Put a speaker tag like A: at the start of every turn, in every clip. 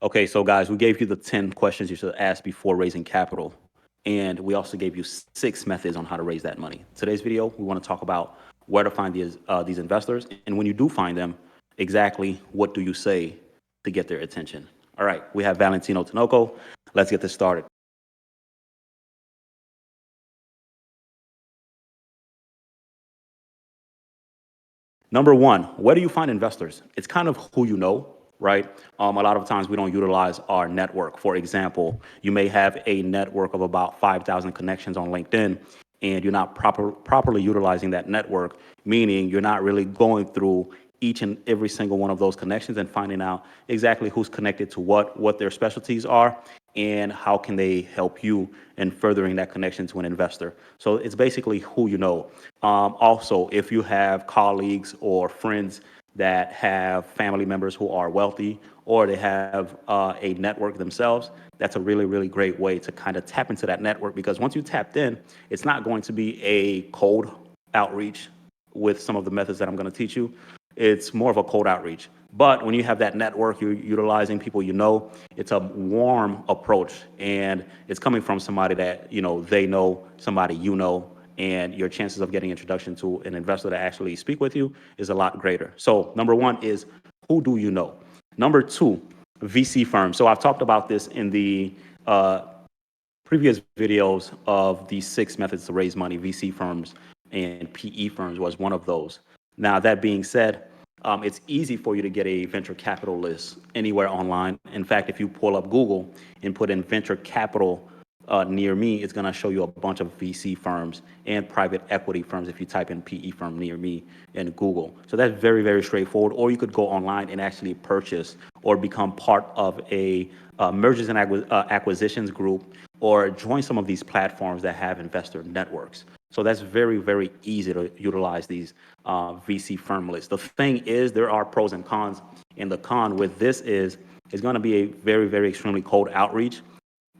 A: Okay, so guys, we gave you the 10 questions you should ask before raising capital. And we also gave you 6 methods on how to raise that money. Today's video, we want to talk about where to find these investors. And when you do find them, exactly what do you say to get their attention? All right, we have Valentino Tinoco. Let's get this started. Number one, where do you find investors? It's kind of who you know, right? A lot of times we don't utilize our network. For example, you may have a network of about 5,000 connections on LinkedIn, and you're not properly utilizing that network, meaning you're not really going through each and every single one of those connections and finding out exactly who's connected to what their specialties are, and how can they help you in furthering that connection to an investor. So it's basically who you know. Also, if you have colleagues or friends that have family members who are wealthy, or they have a network themselves, that's a really, really great way to kind of tap into that network, because once you tapped in, it's not going to be a cold outreach with some of the methods that I'm going to teach you. It's more of a cold outreach. But when you have that network, you're utilizing people you know, it's a warm approach, and it's coming from somebody that, they know, somebody you know, and your chances of getting introduction to an investor to actually speak with you is a lot greater. So number one is, who do you know? Number two, VC firms. So I've talked about this in the previous videos of the 6 methods to raise money. VC firms and PE firms was one of those. Now, that being said, it's easy for you to get a venture capitalist anywhere online. In fact, if you pull up Google and put in venture capital near me, it's going to show you a bunch of VC firms and private equity firms if you type in PE firm near me in Google. So that's very, very straightforward. Or you could go online and actually purchase or become part of a mergers and acquisitions group, or join some of these platforms that have investor networks. So that's very, very easy to utilize these VC firm lists. The thing is, there are pros and cons. And the con with this is, it's going to be a very, very extremely cold outreach.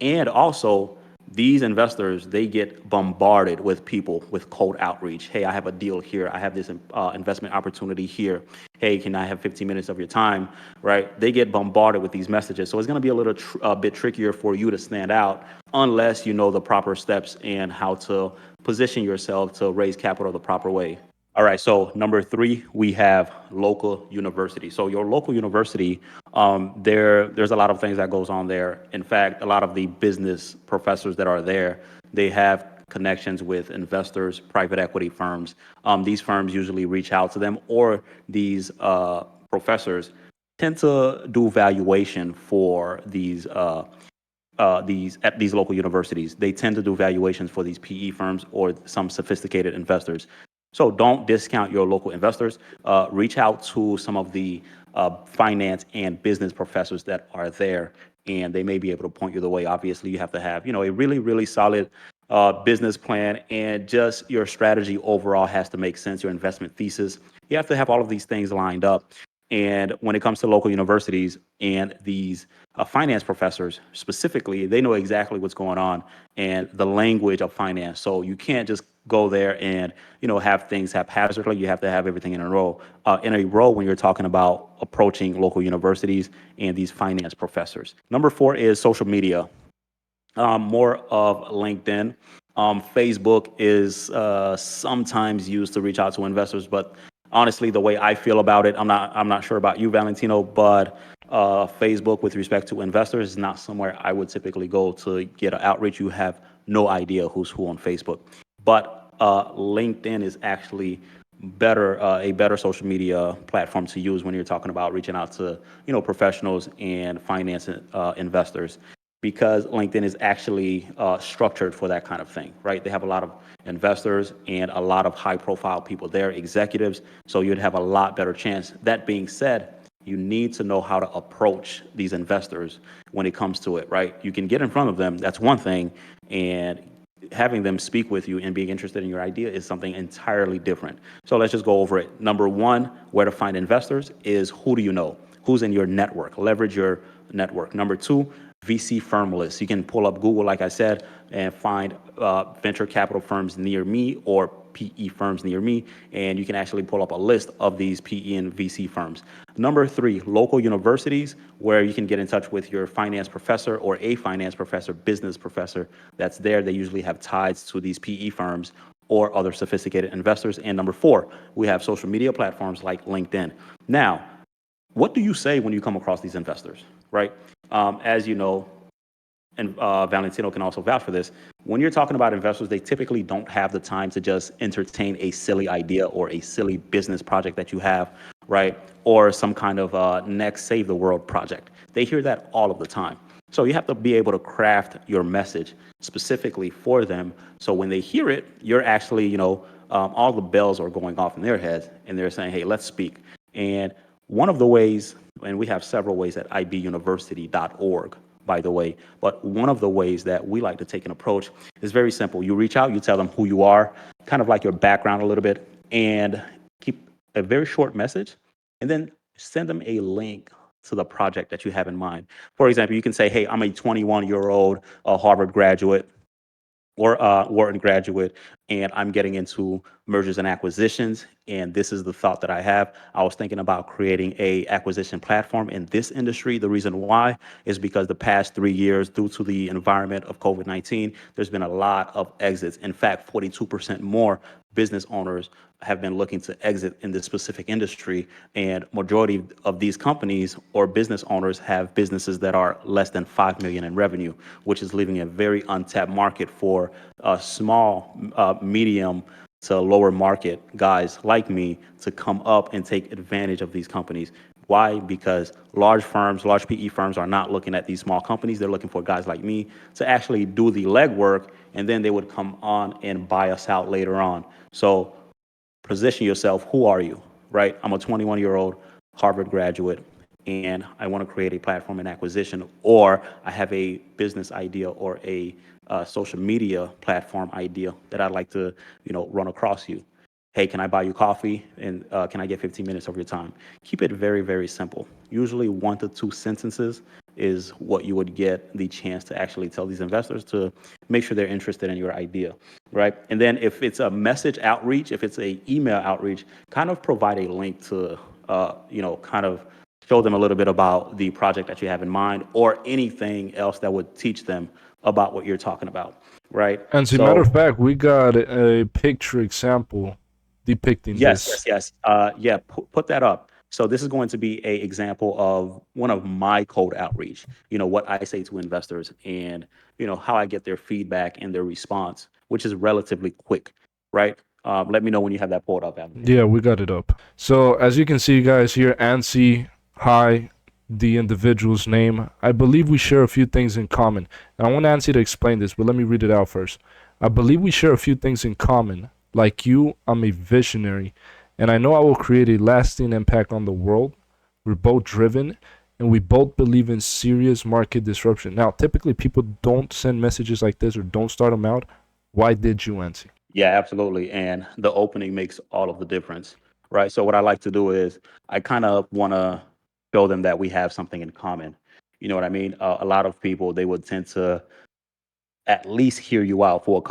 A: And also, these investors, they get bombarded with people with cold outreach. Hey, I have a deal here. I have this investment opportunity here. Hey, can I have 15 minutes of your time? Right? They get bombarded with these messages. So it's going to be a bit trickier for you to stand out unless you know the proper steps and how to position yourself to raise capital the proper way. All right, so number three, we have local university. So your local university, there's a lot of things that goes on there. In fact, a lot of the business professors that are there, they have connections with investors, private equity firms. These firms usually reach out to them, or these professors tend to do valuation for these at these local universities. They tend to do valuations for these PE firms or some sophisticated investors. So don't discount your local investors. Reach out to some of the finance and business professors that are there, and they may be able to point you the way. Obviously, you have to have, a really, really solid business plan, and just your strategy overall has to make sense. Your investment thesis. You have to have all of these things lined up. And when it comes to local universities and these finance professors specifically, they know exactly what's going on and the language of finance. So you can't just go there and have things haphazardly. You have to have everything in a row. When you're talking about approaching local universities and these finance professors. Number four is social media. More of LinkedIn. Facebook is sometimes used to reach out to investors, but honestly, the way I feel about it, I'm not sure about you, Valentino, but Facebook, with respect to investors, is not somewhere I would typically go to get an outreach. You have no idea who's who on Facebook, but LinkedIn is actually a better social media platform to use when you're talking about reaching out to professionals and finance investors, because LinkedIn is actually structured for that kind of thing, right? They have a lot of investors and a lot of high profile people there, executives, so you'd have a lot better chance. That being said, you need to know how to approach these investors when it comes to it, right? You can get in front of them, that's one thing, and having them speak with you and being interested in your idea is something entirely different. So let's just go over it. Number one, where to find investors is, who do you know? Who's in your network? Leverage your network. Number two, VC firm list. You can pull up Google, like I said, and find venture capital firms near me, or PE firms near me, and you can actually pull up a list of these PE and VC firms. Number three, local universities, where you can get in touch with your finance professor or a finance professor, business professor that's there. They usually have ties to these PE firms or other sophisticated investors. And number four, we have social media platforms like LinkedIn. Now, what do you say when you come across these investors, right? As you know, and Valentino can also vouch for this. When you're talking about investors, they typically don't have the time to just entertain a silly idea or a silly business project that you have, right? Or some kind of next save the world project. They hear that all of the time. So you have to be able to craft your message specifically for them. So when they hear it, you're actually, all the bells are going off in their heads and they're saying, hey, let's speak. And one of the ways, and we have several ways at ibuniversity.org, by the way, but one of the ways that we like to take an approach is very simple. You reach out, you tell them who you are, kind of like your background a little bit, and keep a very short message, and then send them a link to the project that you have in mind. For example, you can say, hey, I'm a 21-year-old Harvard graduate or Wharton graduate, and I'm getting into mergers and acquisitions. And this is the thought that I have. I was thinking about creating a acquisition platform in this industry. The reason why is because the past 3 years, due to the environment of COVID-19, there's been a lot of exits. In fact, 42% more business owners have been looking to exit in this specific industry, and majority of these companies or business owners have businesses that are less than 5 million in revenue, which is leaving a very untapped market for small, medium to lower market guys like me to come up and take advantage of these companies. Why? Because large firms, large PE firms are not looking at these small companies. They're looking for guys like me to actually do the legwork, and then they would come on and buy us out later on. So position yourself. Who are you, right? I'm a 21-year-old Harvard graduate, and I want to create a platform in acquisition, or I have a business idea or a social media platform idea that I'd like to, run across you. Hey, can I buy you coffee? And can I get 15 minutes of your time? Keep it very, very simple. Usually 1 to 2 sentences is what you would get the chance to actually tell these investors to make sure they're interested in your idea, right? And then if it's a message outreach, if it's a email outreach, kind of provide a link to, kind of show them a little bit about the project that you have in mind or anything else that would teach them about what you're talking about, right?
B: And as a matter of
A: So
B: fact, we got a picture example depicting
A: yes,
B: this.
A: yes, yes. Yeah, put that up. So this is going to be a example of one of my cold outreach. What I say to investors, and how I get their feedback and their response, which is relatively quick, right? Let me know when you have that pulled up,
B: Yeah,
A: Valentino.
B: we got it up. So as you can see, guys, here, Ansi, hi, the individual's name. I believe we share a few things in common. And I want Ansi to explain this, but let me read it out first. I believe we share a few things in common. Like you, I'm a visionary, and I know I will create a lasting impact on the world. We're both driven, and we both believe in serious market disruption. Now, typically, people don't send messages like this or don't start them out. Why did you, Ansi?
A: Yeah, absolutely. And the opening makes all of the difference, right? So what I like to do is I kind of want to show them that we have something in common. You know what I mean? A lot of people, they would tend to at least hear you out for a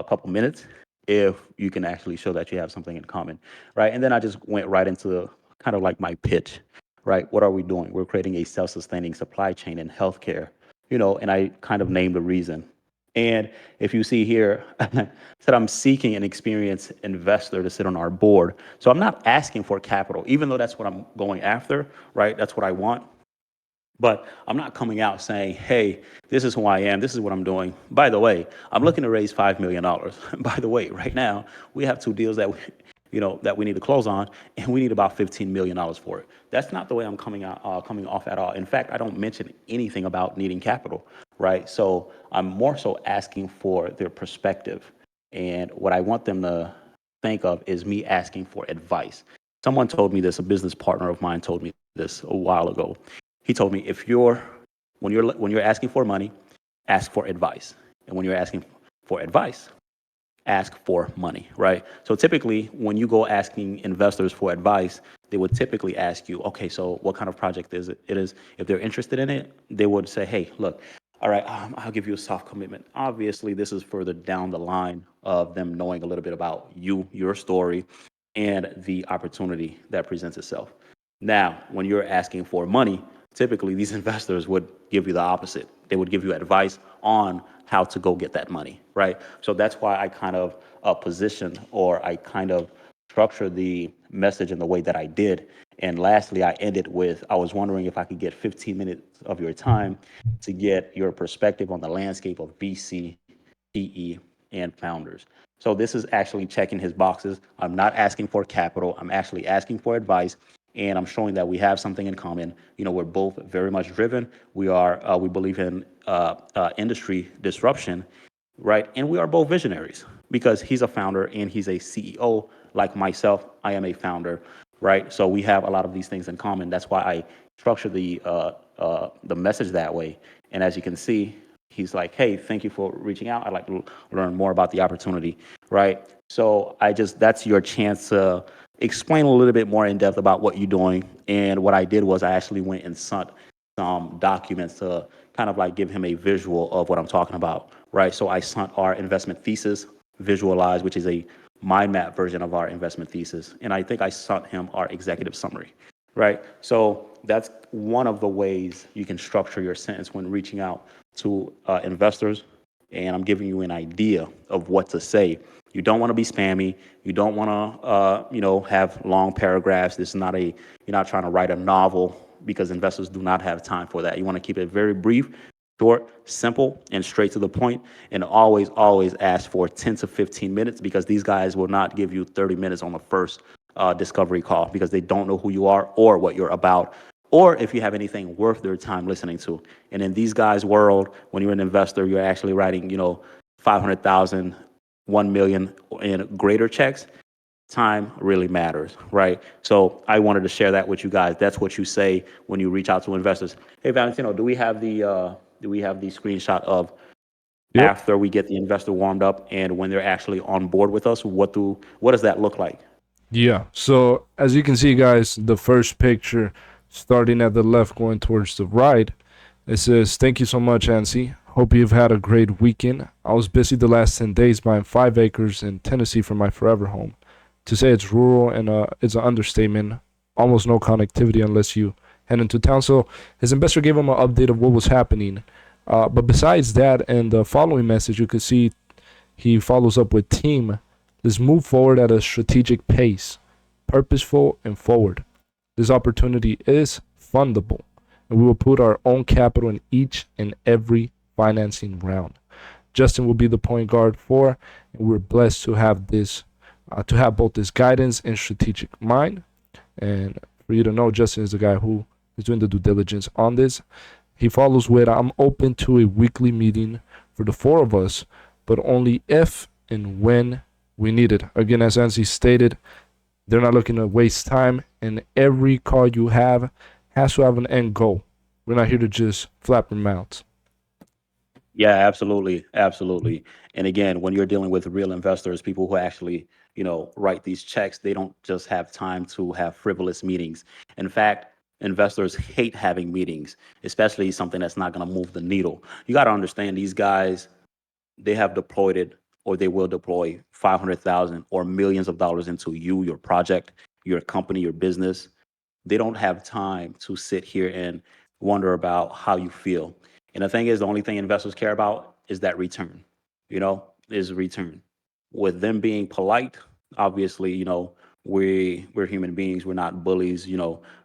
A: couple minutes if you can actually show that you have something in common, right? And then I just went right into kind of like my pitch, right? What are we doing? We're creating a self-sustaining supply chain in healthcare, and I kind of named the reason. And if you see here, said I'm seeking an experienced investor to sit on our board. So I'm not asking for capital, even though that's what I'm going after, right? That's what I want. But I'm not coming out saying, hey, this is who I am. This is what I'm doing. By the way, I'm looking to raise $5 million. By the way, right now, we have two deals that we need to close on, and we need about $15 million for it. That's not the way I'm coming off at all. In fact, I don't mention anything about needing capital, right? So I'm more so asking for their perspective. And what I want them to think of is me asking for advice. Someone told me this, a business partner of mine told me this a while ago. He told me, when you're asking for money, ask for advice, and when you're asking for advice, ask for money, right? So typically, when you go asking investors for advice, they would typically ask you, okay, so what kind of project is it? It is, if they're interested in it, they would say, hey, look, All right, I'll give you a soft commitment. Obviously, this is further down the line of them knowing a little bit about you, your story, and the opportunity that presents itself. Now, when you're asking for money, typically these investors would give you the opposite. They would give you advice on how to go get that money, right? So that's why I kind of positioned, or I kind of structured the message in the way that I did. And lastly, I ended with, I was wondering if I could get 15 minutes of your time to get your perspective on the landscape of VC, PE, and founders. So this is actually checking his boxes. I'm not asking for capital. I'm actually asking for advice, and I'm showing that we have something in common. We're both very much driven. We believe in industry disruption, right? And we are both visionaries because he's a founder and he's a CEO. Like myself, I am a founder, right? So we have a lot of these things in common. That's why I structure the message that way. And as you can see, he's like, "Hey, thank you for reaching out. I'd like to learn more about the opportunity," right? So that's your chance to explain a little bit more in depth about what you're doing. And what I did was I actually went and sent some documents to kind of like give him a visual of what I'm talking about, right? So I sent our investment thesis visualized, which is a mind map version of our investment thesis. And I think I sent him our executive summary, right? So that's one of the ways you can structure your sentence when reaching out to investors. And I'm giving you an idea of what to say. You don't want to be spammy. You don't want to, have long paragraphs. This is not a, you're not trying to write a novel because investors do not have time for that. You want to keep it very brief, short, simple, and straight to the point. And always, always ask for 10 to 15 minutes because these guys will not give you 30 minutes on the first discovery call because they don't know who you are or what you're about or if you have anything worth their time listening to. And in these guys' world, when you're an investor, you're actually writing, 500,000, 1 million in greater checks. Time really matters, right? So I wanted to share that with you guys. That's what you say when you reach out to investors. Hey, Valentino, do we have the screenshot of
B: Yep.
A: after we get the investor warmed up and when they're actually on board with us? What does that look like?
B: Yeah. So as you can see, guys, the first picture starting at the left going towards the right, it says, "Thank you so much, Ansi. Hope you've had a great weekend. I was busy the last 10 days buying 5 acres in Tennessee for my forever home. To say it's rural and it's an understatement. Almost no connectivity unless you head into town." So his investor gave him an update of what was happening. But besides that, and the following message, you could see he follows up with, "Team, let's move forward at a strategic pace, purposeful and forward. This opportunity is fundable, and we will put our own capital in each and every financing round. Justin will be the point guard for, and we're blessed to have to have both this guidance and strategic mind. And for you to know, Justin is the guy who is doing the due diligence on this." He follows with, "I'm open to a weekly meeting for the four of us, but only if and when we need it." Again, as Ansi stated, they're not looking to waste time, and every call you have has to have an end goal. We're not here to just flap our mouths.
A: Yeah, absolutely, absolutely. And again, when you're dealing with real investors, people who actually, write these checks, they don't just have time to have frivolous meetings. In fact, investors hate having meetings, especially something that's not going to move the needle. You got to understand these guys, they have deployed it or they will deploy 500,000 or millions of dollars into you, your project, your company, your business. They don't have time to sit here and wonder about how you feel. And the thing is, the only thing investors care about is that return, is return. With them being polite, obviously, we're human beings. We're not bullies.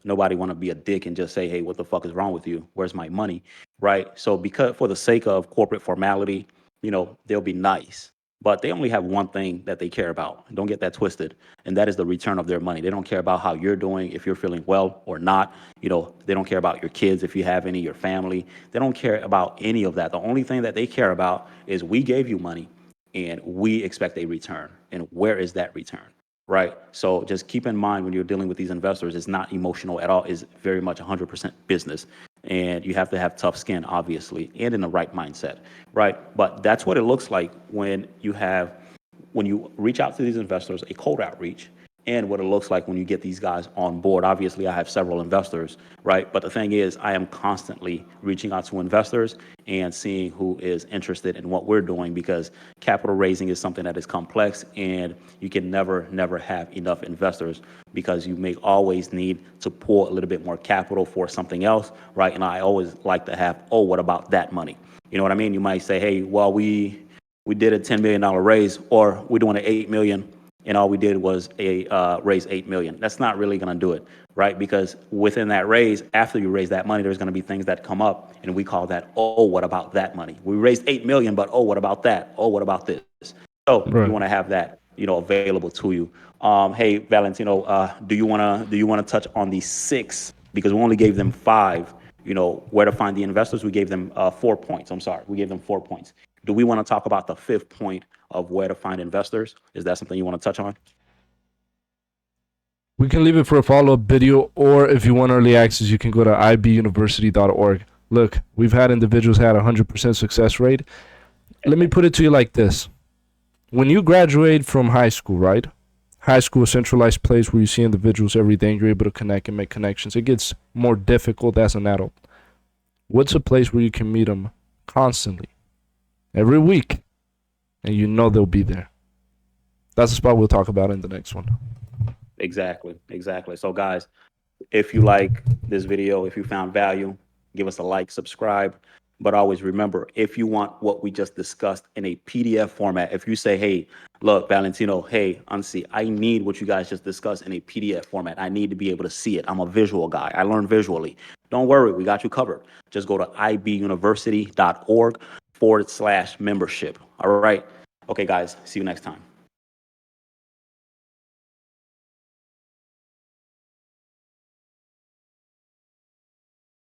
A: Nobody want to be a dick and just say, "Hey, what the fuck is wrong with you? Where's my money?" Right? So because for the sake of corporate formality, they'll be nice. But they only have one thing that they care about. Don't get that twisted. And that is the return of their money. They don't care about how you're doing, if you're feeling well or not. They don't care about your kids, if you have any, your family. They don't care about any of that. The only thing that they care about is we gave you money and we expect a return. And where is that return? Right. So just keep in mind when you're dealing with these investors, it's not emotional at all. It's very much 100% business. And you have to have tough skin, obviously, and in the right mindset. Right. But that's what it looks like when you reach out to these investors, a cold outreach, and what it looks like when you get these guys on board. Obviously, I have several investors, right? But the thing is, I am constantly reaching out to investors and seeing who is interested in what we're doing, because capital raising is something that is complex, and you can never have enough investors, because you may always need to pour a little bit more capital for something else, right? And I always like to have, oh, what about that money? You know what I mean? You might say, hey, well, we did a $10 million raise, or we're doing an 8 million, and all we did was a raise 8 million. That's not really going to do it, right? Because within that raise, after you raise that money, there's going to be things that come up, and we call that, oh, what about that money? We raised 8 million, but oh, what about that? Oh, what about this? So you want
B: Right.
A: to have that, available to you. Hey, Valentino, do you want to touch on the six, because we only gave them five? Where to find the investors? We gave them 4 points. I'm sorry, we gave them 4 points. Do we want to talk about the fifth point of where to find investors? Is that something you want to touch on?
B: We can leave it for a follow up video, or if you want early access, you can go to ibuniversity.org. Look, we've had individuals had a 100% success rate. Let me put it to you like this. When you graduate from high school, right? High school, a centralized place where you see individuals every day and you're able to connect and make connections. It gets more difficult as an adult. What's a place where you can meet them constantly, every week, and you know they'll be there? That's a spot we'll talk about in the next one.
A: Exactly, exactly. So, guys, if you like this video, if you found value, give us a like, subscribe. But always remember, if you want what we just discussed in a PDF format, if you say, hey, look, Valentino, hey, Ansi, I need what you guys just discussed in a PDF format. I need to be able to see it. I'm a visual guy. I learn visually. Don't worry, we got you covered. Just go to ibuniversity.org/membership. All right. Okay, guys, see you next time.